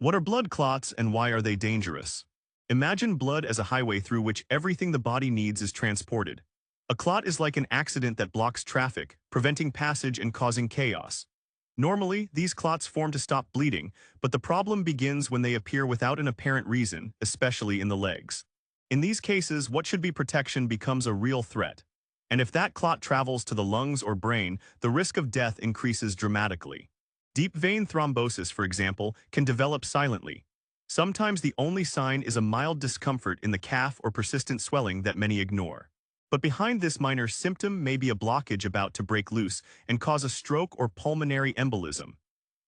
What are blood clots and why are they dangerous? Imagine blood as a highway through which everything the body needs is transported. A clot is like an accident that blocks traffic, preventing passage and causing chaos. Normally, these clots form to stop bleeding, but the problem begins when they appear without an apparent reason, especially in the legs. In these cases, what should be protection becomes a real threat. And if that clot travels to the lungs or brain, the risk of death increases dramatically. Deep vein thrombosis, for example, can develop silently. Sometimes the only sign is a mild discomfort in the calf or persistent swelling that many ignore. But behind this minor symptom may be a blockage about to break loose and cause a stroke or pulmonary embolism.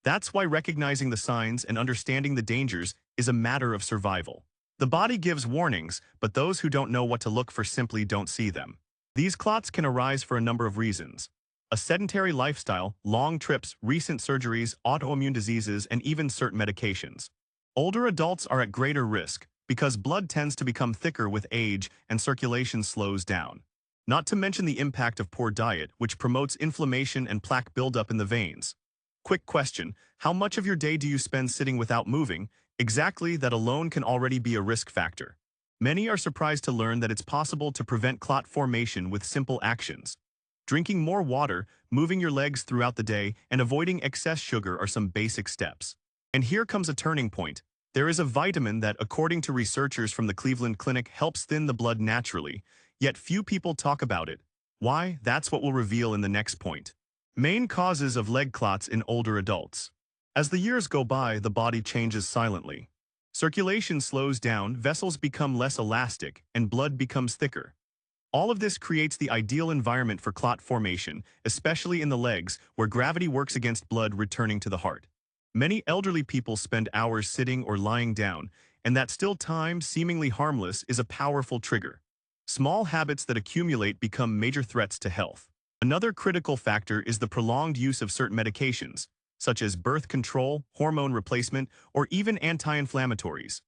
That's why recognizing the signs and understanding the dangers is a matter of survival. The body gives warnings, but those who don't know what to look for simply don't see them. These clots can arise for a number of reasons. A sedentary lifestyle, long trips, recent surgeries, autoimmune diseases, and even certain medications. Older adults are at greater risk because blood tends to become thicker with age and circulation slows down. Not to mention the impact of poor diet, which promotes inflammation and plaque buildup in the veins. Quick question, how much of your day do you spend sitting without moving? Exactly, that alone can already be a risk factor. Many are surprised to learn that it's possible to prevent clot formation with simple actions. Drinking more water, moving your legs throughout the day, and avoiding excess sugar are some basic steps. And here comes a turning point. There is a vitamin that, according to researchers from the Cleveland Clinic, helps thin the blood naturally, yet few people talk about it. Why? That's what we'll reveal in the next point. Main causes of leg clots in older adults. As the years go by, the body changes silently. Circulation slows down, vessels become less elastic, and blood becomes thicker. All of this creates the ideal environment for clot formation, especially in the legs, where gravity works against blood returning to the heart. Many elderly people spend hours sitting or lying down, and that still time, seemingly harmless, is a powerful trigger. Small habits that accumulate become major threats to health. Another critical factor is the prolonged use of certain medications, such as birth control, hormone replacement, or even anti-inflammatories.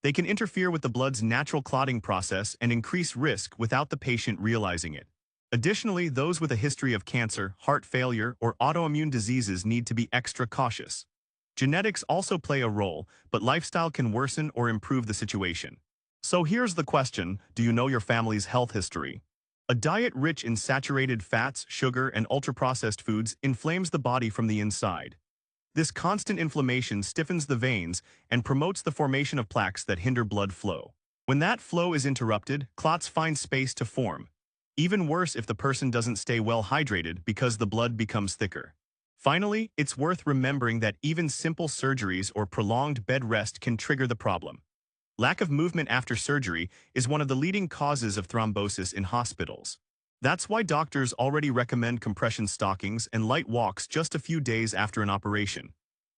They can interfere with the blood's natural clotting process and increase risk without the patient realizing it. Additionally, those with a history of cancer, heart failure, or autoimmune diseases need to be extra cautious. Genetics also play a role, but lifestyle can worsen or improve the situation. So here's the question, do you know your family's health history? A diet rich in saturated fats, sugar, and ultra-processed foods inflames the body from the inside. This constant inflammation stiffens the veins and promotes the formation of plaques that hinder blood flow. When that flow is interrupted, clots find space to form. Even worse if the person doesn't stay well hydrated because the blood becomes thicker. Finally, it's worth remembering that even simple surgeries or prolonged bed rest can trigger the problem. Lack of movement after surgery is one of the leading causes of thrombosis in hospitals. That's why doctors already recommend compression stockings and light walks just a few days after an operation.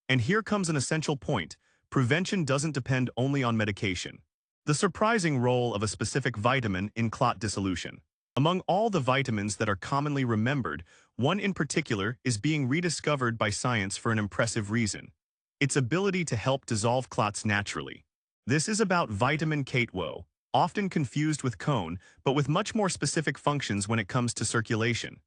And here comes an essential point. Prevention doesn't depend only on medication. The surprising role of a specific vitamin in clot dissolution. Among all the vitamins that are commonly remembered, one in particular is being rediscovered by science for an impressive reason: its ability to help dissolve clots naturally. This is about vitamin K2, often confused with cone, but with much more specific functions when it comes to circulation.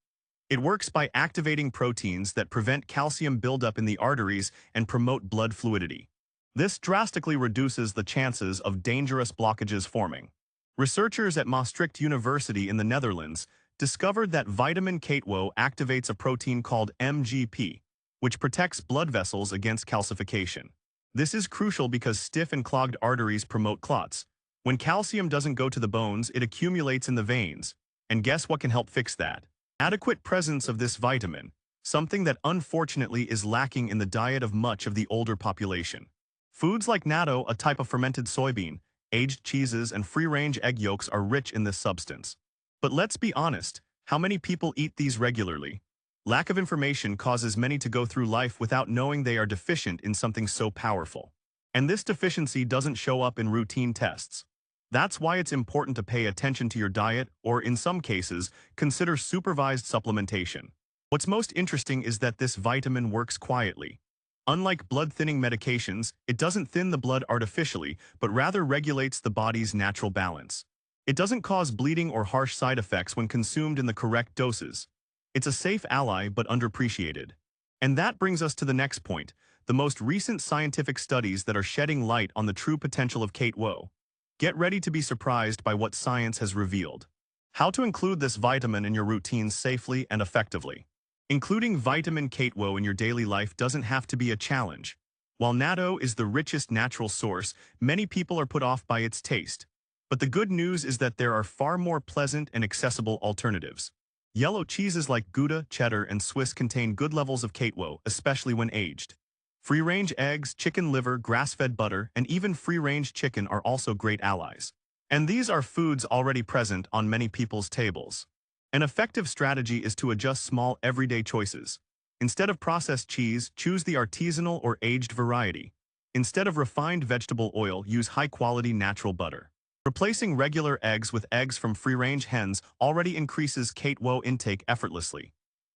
It works by activating proteins that prevent calcium buildup in the arteries and promote blood fluidity. This drastically reduces the chances of dangerous blockages forming. Researchers at Maastricht University in the Netherlands discovered that vitamin K2 activates a protein called MGP, which protects blood vessels against calcification. This is crucial because stiff and clogged arteries promote clots. When calcium doesn't go to the bones, it accumulates in the veins. And guess what can help fix that? Adequate presence of this vitamin, something that unfortunately is lacking in the diet of much of the older population. Foods like natto, a type of fermented soybean, aged cheeses, and free-range egg yolks are rich in this substance. But let's be honest, how many people eat these regularly? Lack of information causes many to go through life without knowing they are deficient in something so powerful. And this deficiency doesn't show up in routine tests. That's why it's important to pay attention to your diet, or in some cases, consider supervised supplementation. What's most interesting is that this vitamin works quietly. Unlike blood-thinning medications, it doesn't thin the blood artificially, but rather regulates the body's natural balance. It doesn't cause bleeding or harsh side effects when consumed in the correct doses. It's a safe ally but underappreciated. And that brings us to the next point, the most recent scientific studies that are shedding light on the true potential of Clot. Get ready to be surprised by what science has revealed. How to include this vitamin in your routines safely and effectively. Including vitamin Clot in your daily life doesn't have to be a challenge. While natto is the richest natural source, many people are put off by its taste. But the good news is that there are far more pleasant and accessible alternatives. Yellow cheeses like Gouda, cheddar, and Swiss contain good levels of Clot, especially when aged. Free-range eggs, chicken liver, grass-fed butter, and even free-range chicken are also great allies. And these are foods already present on many people's tables. An effective strategy is to adjust small everyday choices. Instead of processed cheese, choose the artisanal or aged variety. Instead of refined vegetable oil, use high-quality natural butter. Replacing regular eggs with eggs from free-range hens already increases Clot intake effortlessly.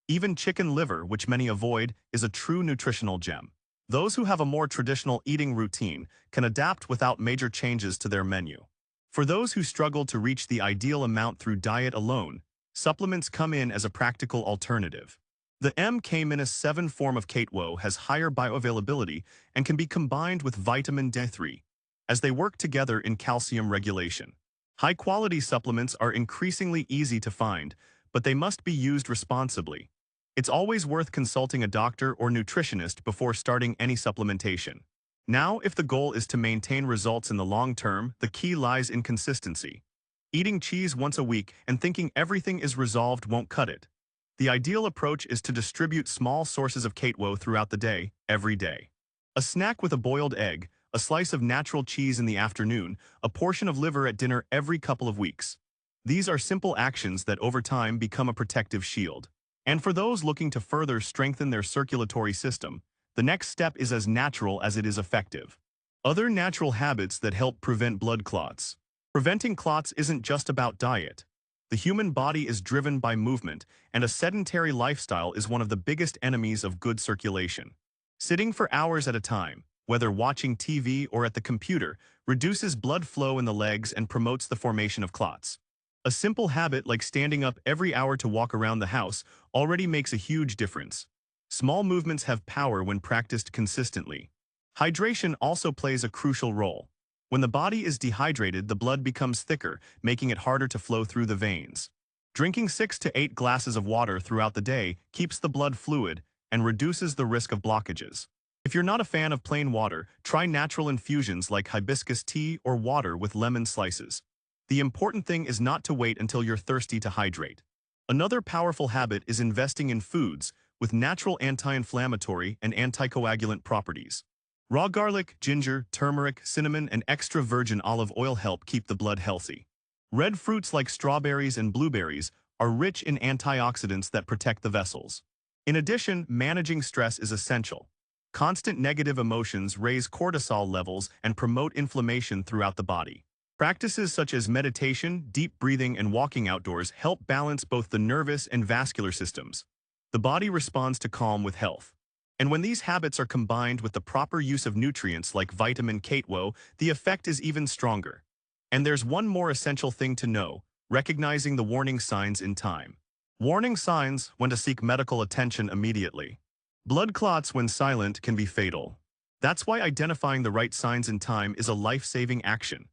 Even chicken liver, which many avoid, is a true nutritional gem. Those who have a more traditional eating routine can adapt without major changes to their menu. For those who struggle to reach the ideal amount through diet alone, supplements come in as a practical alternative. The MK-7 form of Clot has higher bioavailability and can be combined with vitamin D3, as they work together in calcium regulation. High-quality supplements are increasingly easy to find, but they must be used responsibly. It's always worth consulting a doctor or nutritionist before starting any supplementation. Now, if the goal is to maintain results in the long term, the key lies in consistency. Eating cheese once a week and thinking everything is resolved won't cut it. The ideal approach is to distribute small sources of Clot throughout the day, every day. A snack with a boiled egg, a slice of natural cheese in the afternoon, a portion of liver at dinner every couple of weeks. These are simple actions that over time become a protective shield. And for those looking to further strengthen their circulatory system, the next step is as natural as it is effective. Other natural habits that help prevent blood clots. Preventing clots isn't just about diet. The human body is driven by movement, and a sedentary lifestyle is one of the biggest enemies of good circulation. Sitting for hours at a time, whether watching TV or at the computer, reduces blood flow in the legs and promotes the formation of clots. A simple habit like standing up every hour to walk around the house already makes a huge difference. Small movements have power when practiced consistently. Hydration also plays a crucial role. When the body is dehydrated, the blood becomes thicker, making it harder to flow through the veins. Drinking 6 to 8 glasses of water throughout the day keeps the blood fluid and reduces the risk of blockages. If you're not a fan of plain water, try natural infusions like hibiscus tea or water with lemon slices. The important thing is not to wait until you're thirsty to hydrate. Another powerful habit is investing in foods with natural anti-inflammatory and anticoagulant properties. Raw garlic, ginger, turmeric, cinnamon, and extra virgin olive oil help keep the blood healthy. Red fruits like strawberries and blueberries are rich in antioxidants that protect the vessels. In addition, managing stress is essential. Constant negative emotions raise cortisol levels and promote inflammation throughout the body. Practices such as meditation, deep breathing, and walking outdoors help balance both the nervous and vascular systems. The body responds to calm with health. And when these habits are combined with the proper use of nutrients like vitamin Clot, the effect is even stronger. And there's one more essential thing to know: recognizing the warning signs in time. Warning signs: when to seek medical attention immediately. Blood clots, when silent, can be fatal. That's why identifying the right signs in time is a life-saving action.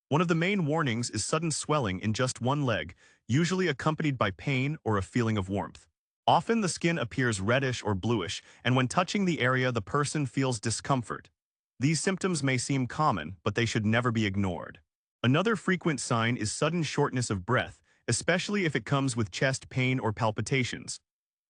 One of the main warnings is sudden swelling in just one leg, usually accompanied by pain or a feeling of warmth. Often the skin appears reddish or bluish, and when touching the area, the person feels discomfort. These symptoms may seem common, but they should never be ignored. Another frequent sign is sudden shortness of breath, especially if it comes with chest pain or palpitations.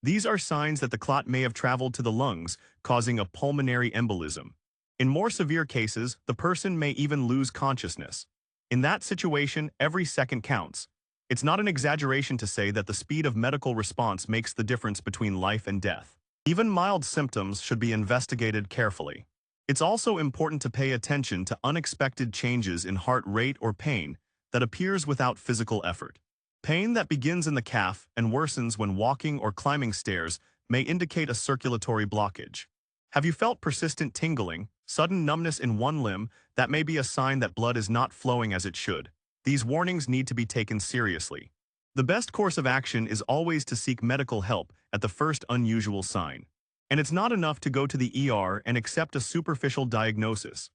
These are signs that the clot may have traveled to the lungs, causing a pulmonary embolism. In more severe cases, the person may even lose consciousness. In that situation, every second counts. It's not an exaggeration to say that the speed of medical response makes the difference between life and death. Even mild symptoms should be investigated carefully. It's also important to pay attention to unexpected changes in heart rate or pain that appears without physical effort. Pain that begins in the calf and worsens when walking or climbing stairs may indicate a circulatory blockage. Have you felt persistent tingling, sudden numbness in one limb? That may be a sign that blood is not flowing as it should. These warnings need to be taken seriously. The best course of action is always to seek medical help at the first unusual sign. And it's not enough to go to the ER and accept a superficial diagnosis.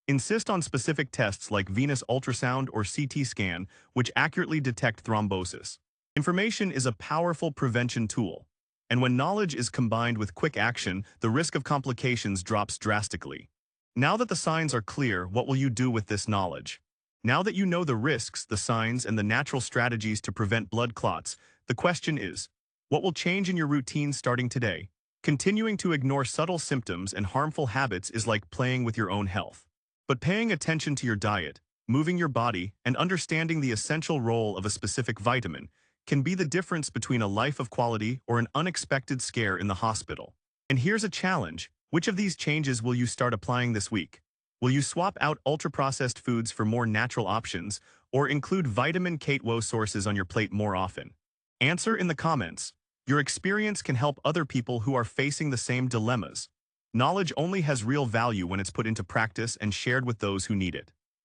Insist on specific tests like venous ultrasound or CT scan, which accurately detect thrombosis. Information is a powerful prevention tool. And when knowledge is combined with quick action, the risk of complications drops drastically. Now that the signs are clear, what will you do with this knowledge? Now that you know the risks, the signs, and the natural strategies to prevent blood clots, the question is, what will change in your routine starting today? Continuing to ignore subtle symptoms and harmful habits is like playing with your own health. But paying attention to your diet, moving your body, and understanding the essential role of a specific vitamin can be the difference between a life of quality or an unexpected scare in the hospital. And here's a challenge. Which of these changes will you start applying this week? Will you swap out ultra-processed foods for more natural options, or include vitamin K2O sources on your plate more often? Answer in the comments. Your experience can help other people who are facing the same dilemmas. Knowledge only has real value when it's put into practice and shared with those who need it.